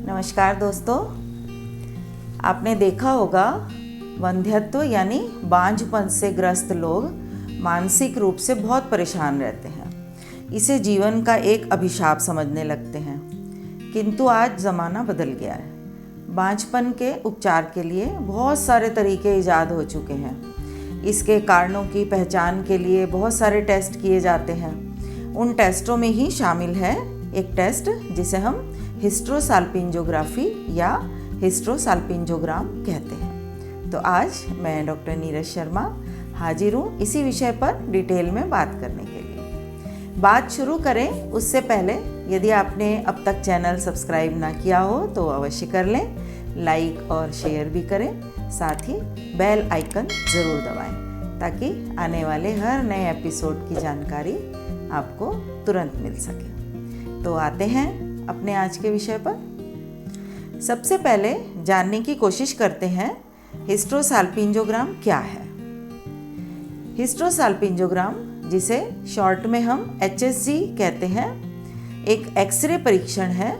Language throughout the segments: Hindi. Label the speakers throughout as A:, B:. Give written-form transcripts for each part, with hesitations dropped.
A: नमस्कार दोस्तों, आपने देखा होगा वंध्यत्व यानी बांझपन से ग्रस्त लोग मानसिक रूप से बहुत परेशान रहते हैं। इसे जीवन का एक अभिशाप समझने लगते हैं। किंतु आज ज़माना बदल गया है। बांझपन के उपचार के लिए बहुत सारे तरीके ईजाद हो चुके हैं। इसके कारणों की पहचान के लिए बहुत सारे टेस्ट किए जाते हैं। उन टेस्टों में ही शामिल है एक टेस्ट जिसे हम हिस्ट्रोसाल्पिंजोग्राफी या हिस्ट्रोसाल्पिंजोग्राम कहते हैं। तो आज मैं डॉक्टर नीरज शर्मा हाजिर हूँ इसी विषय पर डिटेल में बात करने के लिए। बात शुरू करें उससे पहले यदि आपने अब तक चैनल सब्सक्राइब ना किया हो तो अवश्य कर लें, लाइक और शेयर भी करें, साथ ही बेल आइकन ज़रूर दबाएं ताकि आने वाले हर नए एपिसोड की जानकारी आपको तुरंत मिल सके। तो आते हैं अपने आज के विषय पर। सबसे पहले जानने की कोशिश करते हैं हिस्ट्रोसाल्पिंजोग्राम क्या है। हिस्ट्रोसाल्पिंजोग्राम, जिसे शॉर्ट में हम HSG कहते हैं, एक एक्सरे परीक्षण है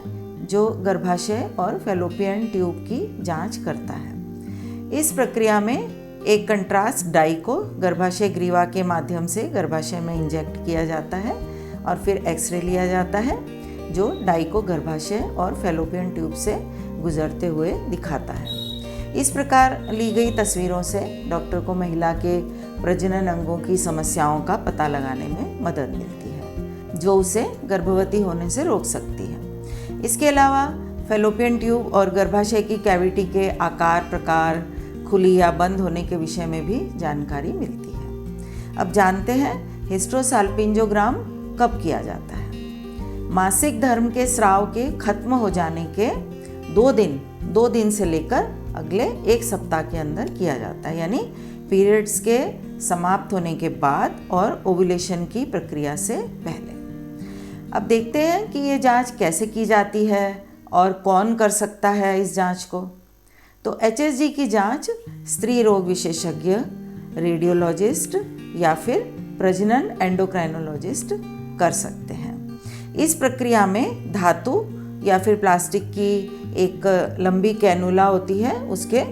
A: जो गर्भाशय और फैलोपियन ट्यूब की जांच करता है। इस प्रक्रिया में एक कंट्रास्ट डाई को गर्भाशय ग्रीवा के माध्यम से गर्भाशय में इंजेक्ट किया जाता है और फिर एक्सरे लिया जाता है जो डाई को गर्भाशय और फैलोपियन ट्यूब से गुजरते हुए दिखाता है। इस प्रकार ली गई तस्वीरों से डॉक्टर को महिला के प्रजनन अंगों की समस्याओं का पता लगाने में मदद मिलती है जो उसे गर्भवती होने से रोक सकती है। इसके अलावा फैलोपियन ट्यूब और गर्भाशय की कैविटी के आकार, प्रकार, खुली या बंद होने के विषय में भी जानकारी मिलती है। अब जानते हैं हिस्ट्रोसाल्पिंजोग्राम कब किया जाता है। मासिक धर्म के स्राव के खत्म हो जाने के 2 दिन से लेकर अगले 1 सप्ताह के अंदर किया जाता है, यानी पीरियड्स के समाप्त होने के बाद और ओव्यूलेशन की प्रक्रिया से पहले। अब देखते हैं कि ये जांच कैसे की जाती है और कौन कर सकता है इस जांच को। तो HSG की जांच स्त्री रोग विशेषज्ञ, रेडियोलॉजिस्ट या फिर प्रजनन एंडोक्राइनोलॉजिस्ट कर सकते हैं। इस प्रक्रिया में धातु या फिर प्लास्टिक की एक लंबी कैनुला होती है, उसके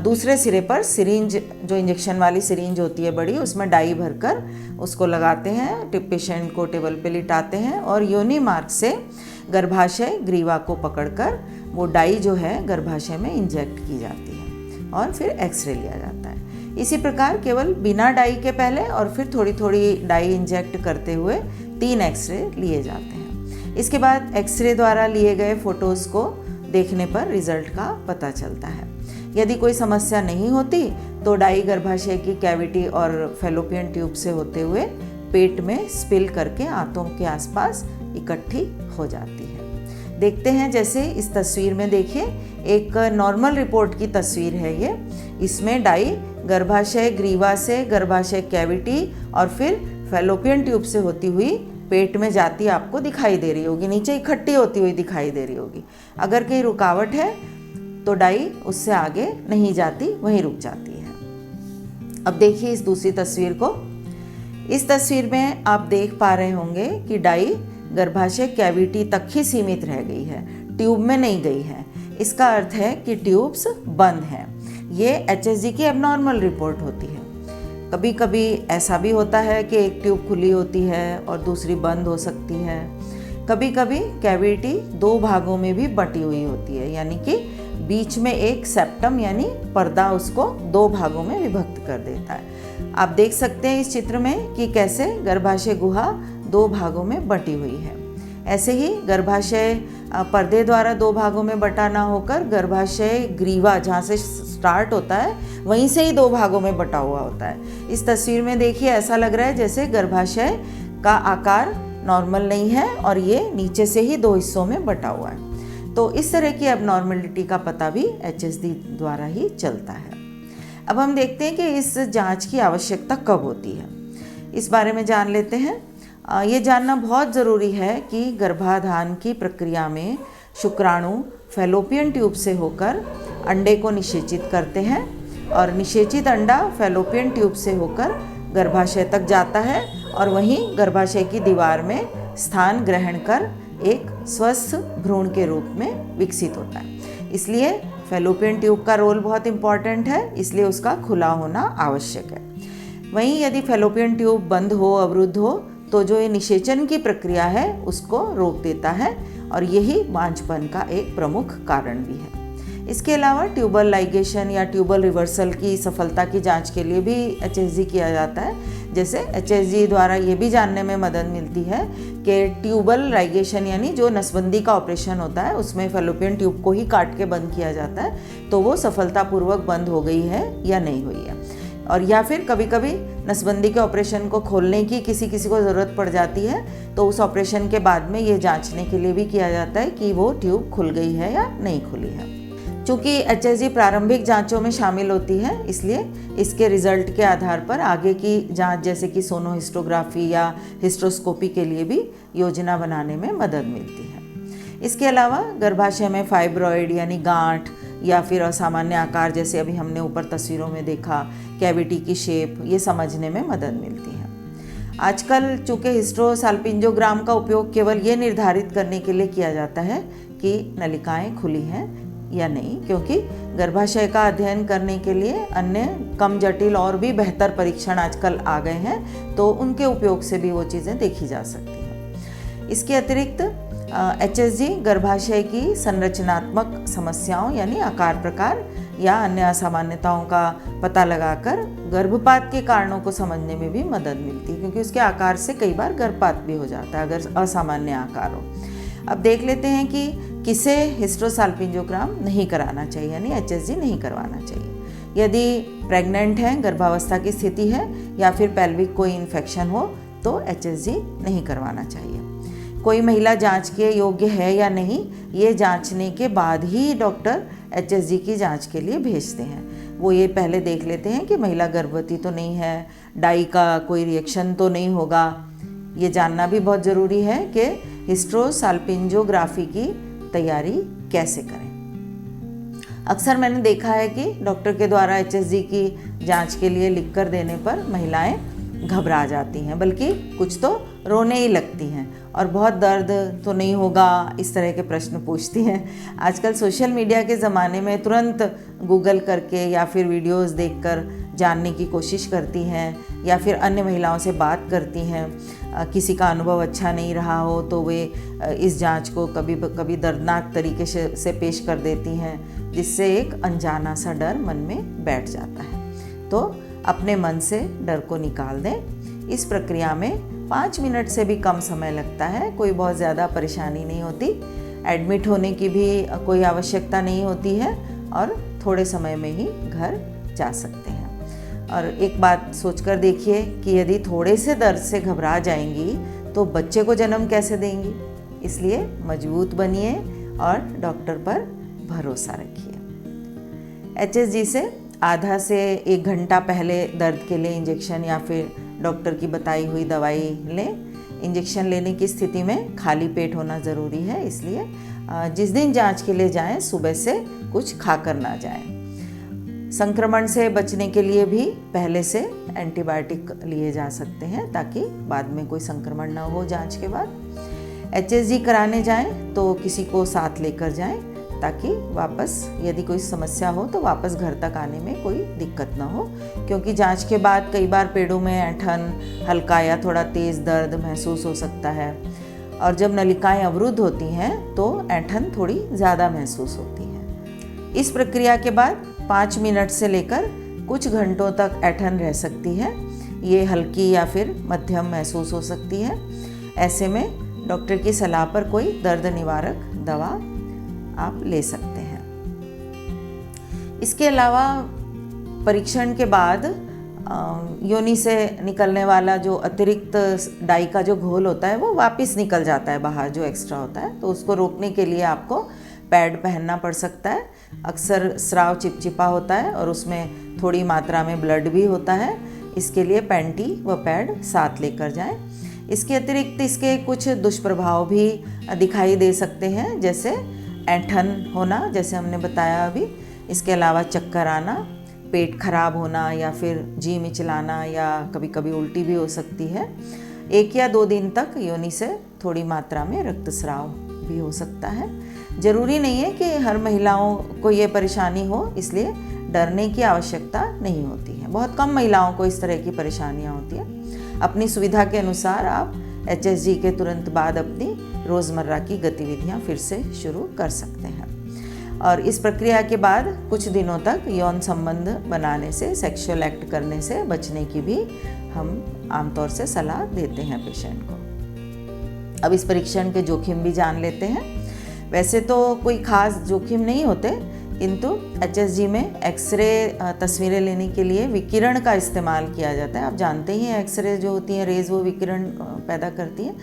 A: दूसरे सिरे पर सिरिंज, जो इंजेक्शन वाली सिरिंज होती है बड़ी, उसमें डाई भरकर उसको लगाते हैं। पेशेंट को टेबल पे लिटाते हैं और योनि मार्ग से गर्भाशय ग्रीवा को पकड़कर वो डाई जो है गर्भाशय में इंजेक्ट की जाती है और फिर एक्सरे लिया जाता है। इसी प्रकार केवल बिना डाई के पहले और फिर थोड़ी थोड़ी डाई इंजेक्ट करते हुए 3 एक्सरे लिए जाते हैं। इसके बाद एक्सरे द्वारा लिए गए फोटोज़ को देखने पर रिजल्ट का पता चलता है। यदि कोई समस्या नहीं होती तो डाई गर्भाशय की कैविटी और फैलोपियन ट्यूब से होते हुए पेट में स्पिल करके आंतों के आसपास इकट्ठी हो जाती है। देखते हैं जैसे इस तस्वीर में देखिए, एक नॉर्मल रिपोर्ट की तस्वीर है ये। इसमें डाई गर्भाशय ग्रीवा से गर्भाशय कैविटी और फिर फैलोपियन ट्यूब से होती हुई पेट में जाती आपको दिखाई दे रही होगी, नीचे इकट्ठी होती हुई दिखाई दे रही होगी। अगर कहीं रुकावट है तो डाई उससे आगे नहीं जाती, वहीं रुक जाती है। अब देखिए इस दूसरी तस्वीर को। इस तस्वीर में आप देख पा रहे होंगे कि डाई गर्भाशय कैविटी तक ही सीमित रह गई है, ट्यूब में नहीं गई है। इसका अर्थ है कि ट्यूब्स बंद हैं। ये HSG की एबनॉर्मल रिपोर्ट होती है। कभी कभी ऐसा भी होता है कि एक ट्यूब खुली होती है और दूसरी बंद हो सकती है। कभी कभी कैविटी 2 भागों में भी बटी हुई होती है, यानी कि बीच में एक सेप्टम यानी पर्दा उसको 2 भागों में विभक्त कर देता है। आप देख सकते हैं इस चित्र में कि कैसे गर्भाशय गुहा 2 भागों में बटी हुई है। ऐसे ही गर्भाशय पर्दे द्वारा 2 भागों में बटा ना होकर गर्भाशय ग्रीवा, जहाँ से स्टार्ट होता है, वहीं से ही 2 भागों में बटा हुआ होता है। इस तस्वीर में देखिए ऐसा लग रहा है जैसे गर्भाशय का आकार नॉर्मल नहीं है और ये नीचे से ही 2 हिस्सों में बटा हुआ है। तो इस तरह की एबनॉर्मलिटी का पता भी HSG द्वारा ही चलता है। अब हम देखते हैं कि इस जांच की आवश्यकता कब होती है, इस बारे में जान लेते हैं। ये जानना बहुत ज़रूरी है कि गर्भाधान की प्रक्रिया में शुक्राणु फैलोपियन ट्यूब से होकर अंडे को निषेचित करते हैं और निषेचित अंडा फैलोपियन ट्यूब से होकर गर्भाशय तक जाता है और वहीं गर्भाशय की दीवार में स्थान ग्रहण कर एक स्वस्थ भ्रूण के रूप में विकसित होता है। इसलिए फैलोपियन ट्यूब का रोल बहुत इम्पॉर्टेंट है, इसलिए उसका खुला होना आवश्यक है। वहीं यदि फैलोपियन ट्यूब बंद हो, अवरुद्ध हो, तो जो ये निषेचन की प्रक्रिया है उसको रोक देता है और यही बांझपन का एक प्रमुख कारण भी है। इसके अलावा ट्यूबल लाइगेशन या ट्यूबल रिवर्सल की सफलता की जांच के लिए भी HSG किया जाता है। जैसे HSG द्वारा ये भी जानने में मदद मिलती है कि ट्यूबल लाइगेशन यानी जो नसबंदी का ऑपरेशन होता है उसमें फैलोपियन ट्यूब को ही काट के बंद किया जाता है, तो वो सफलतापूर्वक बंद हो गई है या नहीं हुई है। और या फिर कभी कभी नसबंदी के ऑपरेशन को खोलने की किसी को ज़रूरत पड़ जाती है, तो उस ऑपरेशन के बाद में ये जांचने के लिए भी किया जाता है कि वो ट्यूब खुल गई है या नहीं खुली है। चूँकि HSG प्रारंभिक जांचों में शामिल होती है, इसलिए इसके रिजल्ट के आधार पर आगे की जांच जैसे कि सोनोहिस्टोग्राफी या हिस्ट्रोस्कोपी के लिए भी योजना बनाने में मदद मिलती है। इसके अलावा गर्भाशय में फाइब्रॉइड यानी गांठ या फिर असामान्य आकार, जैसे अभी हमने ऊपर तस्वीरों में देखा, कैविटी की शेप, ये समझने में मदद मिलती है। आजकल चूँकि हिस्ट्रोसाल्पिंजोग्राम का उपयोग केवल ये निर्धारित करने के लिए किया जाता है कि नलिकाएं खुली हैं या नहीं, क्योंकि गर्भाशय का अध्ययन करने के लिए अन्य कम जटिल और भी बेहतर परीक्षण आजकल आ गए हैं, तो उनके उपयोग से भी वो चीज़ें देखी जा सकती हैं। इसके अतिरिक्त HSG गर्भाशय की संरचनात्मक समस्याओं यानी आकार प्रकार या अन्य असामान्यताओं का पता लगाकर गर्भपात के कारणों को समझने में भी मदद मिलती है, क्योंकि उसके आकार से कई बार गर्भपात भी हो जाता है अगर असामान्य आकार हो। अब देख लेते हैं कि किसे हिस्ट्रोसाल्पिंजोग्राम नहीं कराना चाहिए यानी HSG नहीं करवाना चाहिए। यदि प्रेग्नेंट हैं, गर्भावस्था की स्थिति है या फिर पेल्विक कोई इन्फेक्शन हो तो HSG नहीं करवाना चाहिए। कोई महिला जांच के योग्य है या नहीं, ये जांचने के बाद ही डॉक्टर HSG की जांच के लिए भेजते हैं। वो ये पहले देख लेते हैं कि महिला गर्भवती तो नहीं है, डाई का कोई रिएक्शन तो नहीं होगा। ये जानना भी बहुत ज़रूरी है कि हिस्ट्रोसाल्पिंजोग्राफी की तैयारी कैसे करें। अक्सर मैंने देखा है कि डॉक्टर के द्वारा HSG की जांच के लिए लिख कर देने पर महिलाएं घबरा जाती हैं, बल्कि कुछ तो रोने ही लगती हैं और बहुत दर्द तो नहीं होगा, इस तरह के प्रश्न पूछती हैं। आजकल सोशल मीडिया के ज़माने में तुरंत गूगल करके या फिर वीडियोस देखकर जानने की कोशिश करती हैं या फिर अन्य महिलाओं से बात करती हैं। किसी का अनुभव अच्छा नहीं रहा हो तो वे इस जांच को कभी दर्दनाक तरीके से पेश कर देती हैं, जिससे एक अनजाना सा डर मन में बैठ जाता है। तो अपने मन से डर को निकाल दें। इस प्रक्रिया में 5 मिनट से भी कम समय लगता है, कोई बहुत ज़्यादा परेशानी नहीं होती। एडमिट होने की भी कोई आवश्यकता नहीं होती है और थोड़े समय में ही घर जा सकते हैं। और एक बात सोचकर देखिए कि यदि थोड़े से दर्द से घबरा जाएंगी तो बच्चे को जन्म कैसे देंगी। इसलिए मजबूत बनिए और डॉक्टर पर भरोसा रखिए। HSG से आधा से 1 घंटा पहले दर्द के लिए इंजेक्शन या फिर डॉक्टर की बताई हुई दवाई लें। इंजेक्शन लेने की स्थिति में खाली पेट होना ज़रूरी है, इसलिए जिस दिन जांच के लिए जाएं सुबह से कुछ खाकर ना जाएं। संक्रमण से बचने के लिए भी पहले से एंटीबायोटिक लिए जा सकते हैं ताकि बाद में कोई संक्रमण ना हो जांच के बाद। HSG कराने जाएं तो किसी को साथ लेकर जाएं ताकि वापस यदि कोई समस्या हो तो वापस घर तक आने में कोई दिक्कत ना हो, क्योंकि जांच के बाद कई बार पेड़ों में ऐंठन, हल्का या थोड़ा तेज़ दर्द महसूस हो सकता है और जब नलिकाएं अवरुद्ध होती हैं तो ऐंठन थोड़ी ज़्यादा महसूस होती है। इस प्रक्रिया के बाद 5 मिनट से लेकर कुछ घंटों तक ऐंठन रह सकती है। ये हल्की या फिर मध्यम महसूस हो सकती है। ऐसे में डॉक्टर की सलाह पर कोई दर्द निवारक दवा आप ले सकते हैं। इसके अलावा परीक्षण के बाद योनि से निकलने वाला जो अतिरिक्त डाई का जो घोल होता है वो वापस निकल जाता है बाहर, जो एक्स्ट्रा होता है, तो उसको रोकने के लिए आपको पैड पहनना पड़ सकता है। अक्सर स्राव चिपचिपा होता है और उसमें थोड़ी मात्रा में ब्लड भी होता है, इसके लिए पैंटी व पैड साथ लेकर जाएं। इसके अतिरिक्त इसके कुछ दुष्प्रभाव भी दिखाई दे सकते हैं, जैसे ऐंठन होना, जैसे हमने बताया अभी। इसके अलावा चक्कर आना, पेट खराब होना या फिर जी मिचलाना या कभी कभी उल्टी भी हो सकती है। 1 या 2 दिन तक योनि से थोड़ी मात्रा में रक्तस्राव भी हो सकता है। जरूरी नहीं है कि हर महिलाओं को ये परेशानी हो, इसलिए डरने की आवश्यकता नहीं होती है। बहुत कम महिलाओं को इस तरह की परेशानियां होती हैं। अपनी सुविधा के अनुसार आप HSG के तुरंत बाद अपनी रोज़मर्रा की गतिविधियां फिर से शुरू कर सकते हैं। और इस प्रक्रिया के बाद कुछ दिनों तक यौन संबंध बनाने से, सेक्सुअल एक्ट करने से बचने की भी हम आमतौर से सलाह देते हैं पेशेंट को। अब इस परीक्षण के जोखिम भी जान लेते हैं। वैसे तो कोई खास जोखिम नहीं होते, किंतु HSG में एक्सरे तस्वीरें लेने के लिए विकिरण का इस्तेमाल किया जाता है। आप जानते ही हैं एक्सरे जो होती हैं रेज़, वो विकिरण पैदा करती हैं,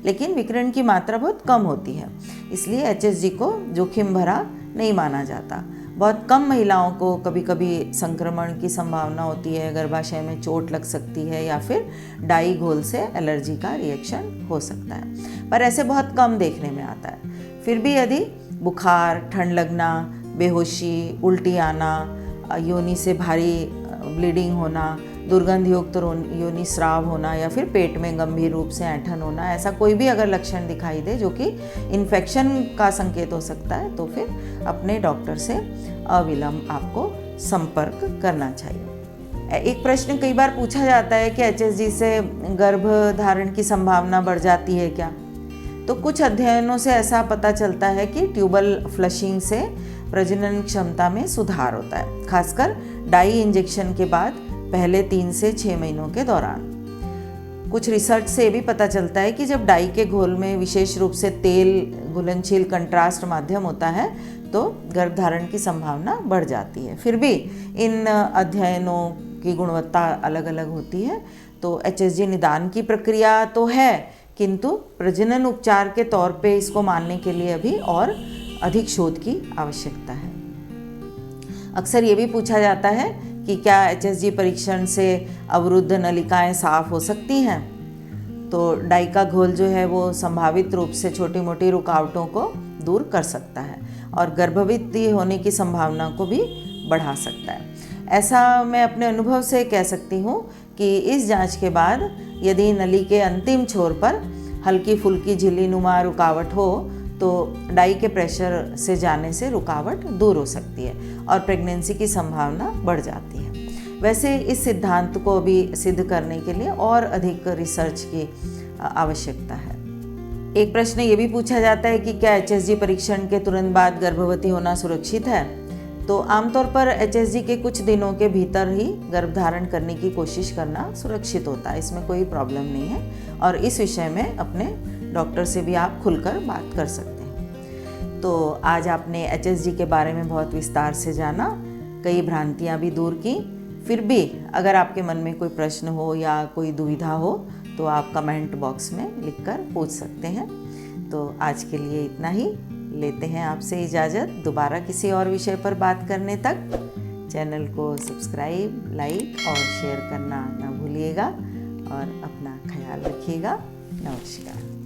A: लेकिन विकिरण की मात्रा बहुत कम होती है, इसलिए HSG को जोखिम भरा नहीं माना जाता। बहुत कम महिलाओं को कभी कभी संक्रमण की संभावना होती है, गर्भाशय में चोट लग सकती है या फिर डाई घोल से एलर्जी का रिएक्शन हो सकता है, पर ऐसे बहुत कम देखने में आता है। फिर भी यदि बुखार, ठंड लगना, बेहोशी, उल्टी आना, योनि से भारी ब्लीडिंग होना, दुर्गंधयुक्त योनि स्राव होना या फिर पेट में गंभीर रूप से ऐंठन होना, ऐसा कोई भी अगर लक्षण दिखाई दे जो कि इन्फेक्शन का संकेत हो सकता है, तो फिर अपने डॉक्टर से अविलंब आपको संपर्क करना चाहिए। एक प्रश्न कई बार पूछा जाता है कि HSG से गर्भ धारण की संभावना बढ़ जाती है क्या? तो कुछ अध्ययनों से ऐसा पता चलता है कि ट्यूबल फ्लशिंग से प्रजनन क्षमता में सुधार होता है, खासकर डाई इंजेक्शन के बाद पहले 3 से 6 महीनों के दौरान। कुछ रिसर्च से भी पता चलता है कि जब डाई के घोल में विशेष रूप से तेल, घुलनशील कंट्रास्ट माध्यम होता है तो गर्भधारण की संभावना बढ़ जाती है। फिर भी इन अध्ययनों की गुणवत्ता अलग अलग होती है, तो HSG निदान की प्रक्रिया तो है, किंतु प्रजनन उपचार के तौर पे इसको मानने के लिए अभी और अधिक शोध की आवश्यकता है। अक्सर ये भी पूछा जाता है कि क्या HSG परीक्षण से अवरुद्ध नलिकाएं साफ हो सकती हैं? तो डाई का घोल जो है वो संभावित रूप से छोटी मोटी रुकावटों को दूर कर सकता है और गर्भवती होने की संभावना को भी बढ़ा सकता है। ऐसा मैं अपने अनुभव से कह सकती हूँ कि इस जांच के बाद यदि नली के अंतिम छोर पर हल्की फुल्की झिल्ली नुमा रुकावट हो तो डाई के प्रेशर से जाने से रुकावट दूर हो सकती है और प्रेगनेंसी की संभावना बढ़ जाती है। वैसे इस सिद्धांत को अभी सिद्ध करने के लिए और अधिक रिसर्च की आवश्यकता है। एक प्रश्न ये भी पूछा जाता है कि क्या HSG परीक्षण के तुरंत बाद गर्भवती होना सुरक्षित है? तो आमतौर पर HSG के कुछ दिनों के भीतर ही गर्भधारण करने की कोशिश करना सुरक्षित होता है, इसमें कोई प्रॉब्लम नहीं है और इस विषय में अपने डॉक्टर से भी आप खुलकर बात कर सकते हैं। तो आज आपने HSG के बारे में बहुत विस्तार से जाना, कई भ्रांतियां भी दूर की। फिर भी अगर आपके मन में कोई प्रश्न हो या कोई दुविधा हो तो आप कमेंट बॉक्स में लिखकर पूछ सकते हैं। तो आज के लिए इतना ही, लेते हैं आपसे इजाज़त। दोबारा किसी और विषय पर बात करने तक चैनल को सब्सक्राइब, लाइक और शेयर करना ना भूलिएगा और अपना ख्याल रखिएगा। नमस्कार।